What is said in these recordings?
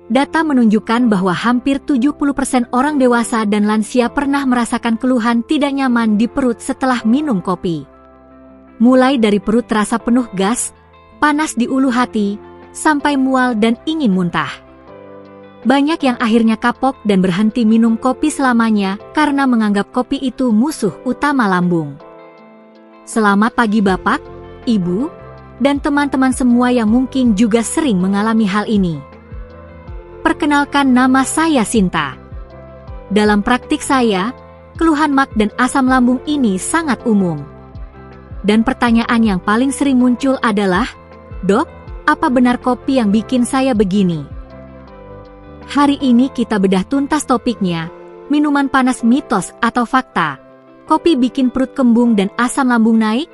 Data menunjukkan bahwa hampir 70% orang dewasa dan lansia pernah merasakan keluhan tidak nyaman di perut setelah minum kopi. Mulai dari perut terasa penuh gas, panas di ulu hati, sampai mual dan ingin muntah. Banyak yang akhirnya kapok dan berhenti minum kopi selamanya karena menganggap kopi itu musuh utama lambung. Selamat pagi Bapak, Ibu, dan teman-teman semua yang mungkin juga sering mengalami hal ini. Perkenalkan, nama saya Sinta. Dalam praktik saya, keluhan mak dan asam lambung ini sangat umum. Dan pertanyaan yang paling sering muncul adalah, "Dok, apa benar kopi yang bikin saya begini?" Hari ini kita bedah tuntas topiknya, minuman panas mitos atau fakta. Kopi bikin perut kembung dan asam lambung naik?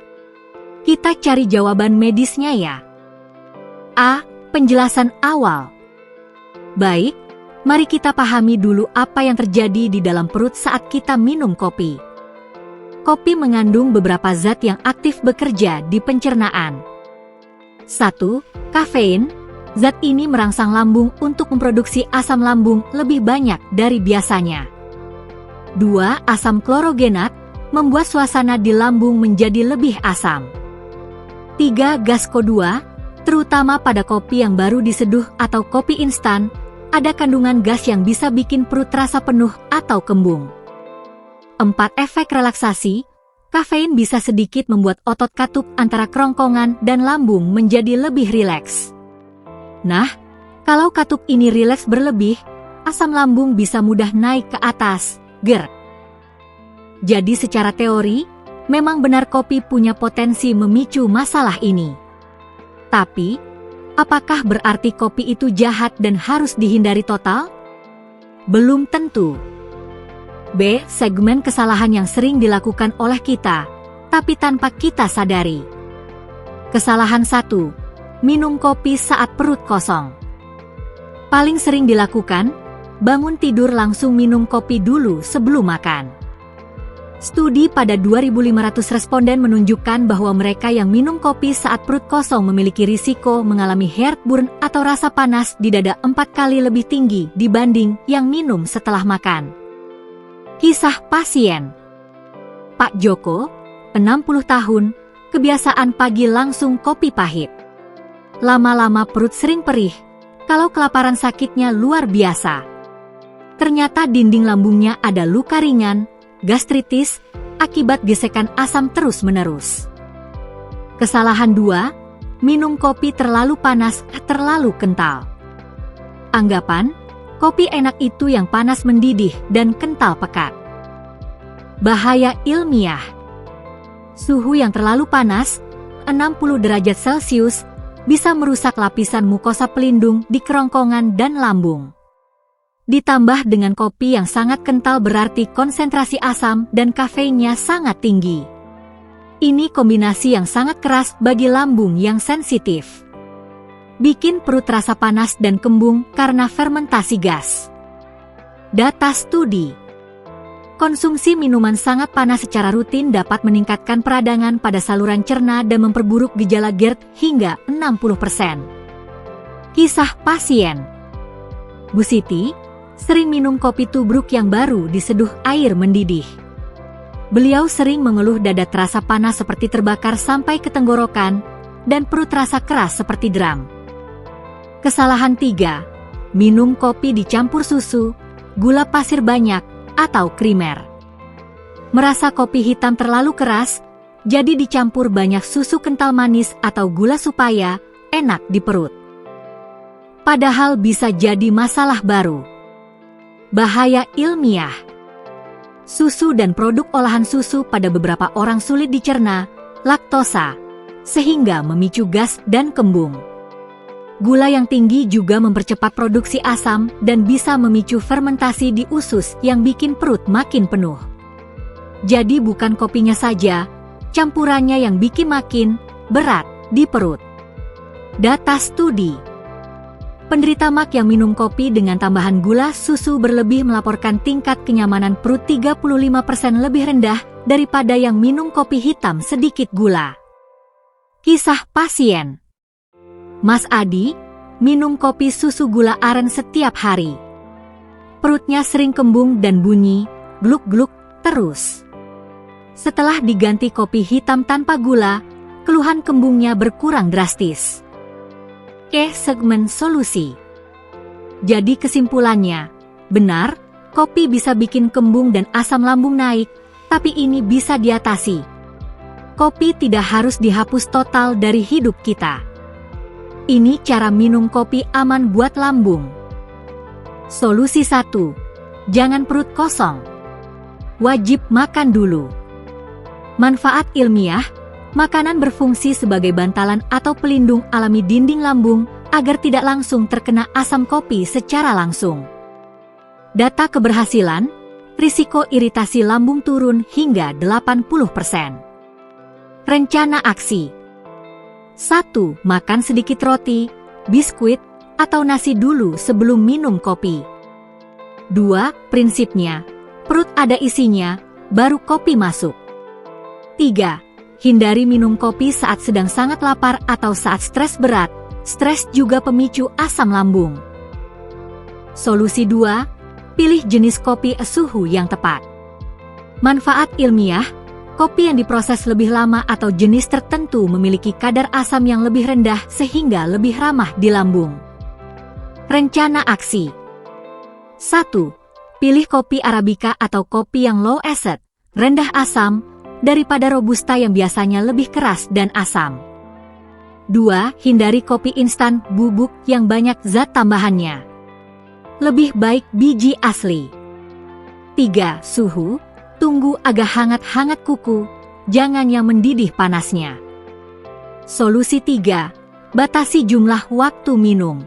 Kita cari jawaban medisnya ya. A. Penjelasan awal. Baik, mari kita pahami dulu apa yang terjadi di dalam perut saat kita minum kopi. Kopi mengandung beberapa zat yang aktif bekerja di pencernaan. 1. Kafein. Zat ini merangsang lambung untuk memproduksi asam lambung lebih banyak dari biasanya. 2. Asam klorogenat membuat suasana di lambung menjadi lebih asam. 3. Gas Ko2, terutama pada kopi yang baru diseduh atau kopi instan, ada kandungan gas yang bisa bikin perut terasa penuh atau kembung. 4. Efek relaksasi. Kafein bisa sedikit membuat otot katup antara kerongkongan dan lambung menjadi lebih rileks. Nah, kalau katup ini rileks berlebih, asam lambung bisa mudah naik ke atas, Jadi secara teori, memang benar kopi punya potensi memicu masalah ini. Tapi, apakah berarti kopi itu jahat dan harus dihindari total? Belum tentu. B. Segmen kesalahan yang sering dilakukan oleh kita, tapi tanpa kita sadari. Kesalahan 1. Minum kopi saat perut kosong. Paling sering dilakukan, bangun tidur langsung minum kopi dulu sebelum makan. Studi pada 2.500 responden menunjukkan bahwa mereka yang minum kopi saat perut kosong memiliki risiko mengalami heartburn atau rasa panas di dada 4 kali lebih tinggi dibanding yang minum setelah makan. Kisah pasien. Pak Joko, 60 tahun, kebiasaan pagi langsung kopi pahit. Lama-lama perut sering perih, kalau kelaparan sakitnya luar biasa. Ternyata dinding lambungnya ada luka ringan, gastritis, akibat gesekan asam terus-menerus. Kesalahan 2, minum kopi terlalu panas, terlalu kental. Anggapan, kopi enak itu yang panas mendidih dan kental pekat. Bahaya ilmiah. Suhu yang terlalu panas, 60 derajat Celcius, bisa merusak lapisan mukosa pelindung di kerongkongan dan lambung. Ditambah dengan kopi yang sangat kental berarti konsentrasi asam dan kafeinnya sangat tinggi. Ini kombinasi yang sangat keras bagi lambung yang sensitif. Bikin perut terasa panas dan kembung karena fermentasi gas. Data studi. Konsumsi minuman sangat panas secara rutin dapat meningkatkan peradangan pada saluran cerna dan memperburuk gejala GERD hingga 60%. Kisah pasien. Bu Siti sering minum kopi tubruk yang baru diseduh air mendidih. Beliau sering mengeluh dada terasa panas seperti terbakar sampai ke tenggorokan, dan perut terasa keras seperti drum. Kesalahan 3, minum kopi dicampur susu, gula pasir banyak, atau krimer. Merasa kopi hitam terlalu keras, jadi dicampur banyak susu kental manis atau gula supaya enak di perut. Padahal bisa jadi masalah baru. Bahaya ilmiah. Susu dan produk olahan susu pada beberapa orang sulit dicerna, laktosa, sehingga memicu gas dan kembung. Gula yang tinggi juga mempercepat produksi asam dan bisa memicu fermentasi di usus yang bikin perut makin penuh. Jadi bukan kopinya saja, campurannya yang bikin makin berat di perut. Data studi. Penderita MAK yang minum kopi dengan tambahan gula susu berlebih melaporkan tingkat kenyamanan perut 35% lebih rendah daripada yang minum kopi hitam sedikit gula. Kisah pasien. Mas Adi, minum kopi susu gula aren setiap hari. Perutnya sering kembung dan bunyi, gluk-gluk, terus. Setelah diganti kopi hitam tanpa gula, keluhan kembungnya berkurang drastis. Segmen solusi. Jadi kesimpulannya, benar, kopi bisa bikin kembung dan asam lambung naik, tapi ini bisa diatasi. Kopi tidak harus dihapus total dari hidup kita. Ini cara minum kopi aman buat lambung. Solusi 1. Jangan perut kosong. Wajib makan dulu. Manfaat ilmiah, makanan berfungsi sebagai bantalan atau pelindung alami dinding lambung agar tidak langsung terkena asam kopi secara langsung. Data keberhasilan, risiko iritasi lambung turun hingga 80%. Rencana aksi. 1. Makan sedikit roti, biskuit, atau nasi dulu sebelum minum kopi. 2. Prinsipnya, perut ada isinya, baru kopi masuk. 3. Hindari minum kopi saat sedang sangat lapar atau saat stres berat. Stres juga pemicu asam lambung. Solusi 2. Pilih jenis kopi suhu yang tepat. Manfaat ilmiah, kopi yang diproses lebih lama atau jenis tertentu memiliki kadar asam yang lebih rendah sehingga lebih ramah di lambung. Rencana aksi. 1. Pilih kopi Arabica atau kopi yang low acid, rendah asam, daripada Robusta yang biasanya lebih keras dan asam. 2. Hindari kopi instan bubuk yang banyak zat tambahannya. Lebih baik biji asli. 3. Suhu, tunggu agak hangat-hangat kuku, jangan yang mendidih panasnya. Solusi 3. Batasi jumlah waktu minum.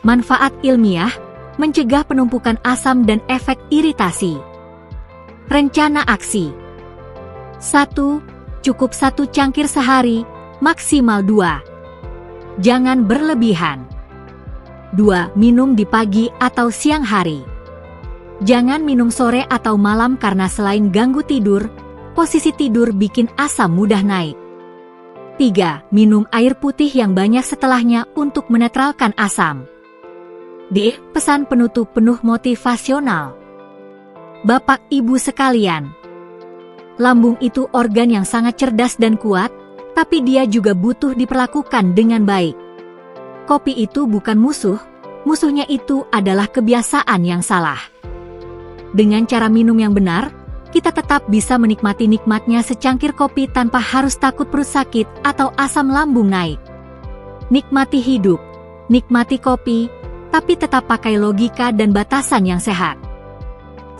Manfaat ilmiah, mencegah penumpukan asam dan efek iritasi. Rencana aksi. 1. Cukup 1 cangkir sehari, maksimal 2. Jangan berlebihan. 2. Minum di pagi atau siang hari. Jangan minum sore atau malam karena selain ganggu tidur, posisi tidur bikin asam mudah naik. 3. Minum air putih yang banyak setelahnya untuk menetralkan asam. D. Pesan penutup penuh motivasional. Bapak Ibu sekalian, lambung itu organ yang sangat cerdas dan kuat, tapi dia juga butuh diperlakukan dengan baik. Kopi itu bukan musuh, musuhnya itu adalah kebiasaan yang salah. Dengan cara minum yang benar, kita tetap bisa menikmati nikmatnya secangkir kopi tanpa harus takut perut sakit atau asam lambung naik. Nikmati hidup, nikmati kopi, tapi tetap pakai logika dan batasan yang sehat.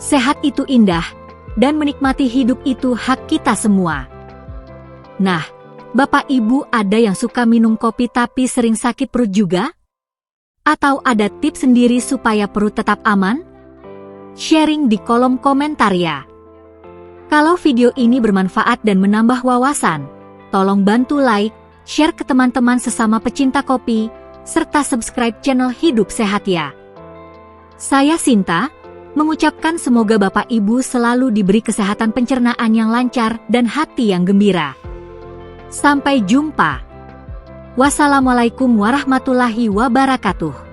Sehat itu indah, dan menikmati hidup itu hak kita semua. Nah, Bapak Ibu ada yang suka minum kopi tapi sering sakit perut juga? Atau ada tips sendiri supaya perut tetap aman? Sharing di kolom komentar ya. Kalau video ini bermanfaat dan menambah wawasan, tolong bantu like, share ke teman-teman sesama pecinta kopi, serta subscribe channel Hidup Sehat ya. Saya Sinta, mengucapkan semoga Bapak Ibu selalu diberi kesehatan pencernaan yang lancar dan hati yang gembira. Sampai jumpa. Wassalamualaikum warahmatullahi wabarakatuh.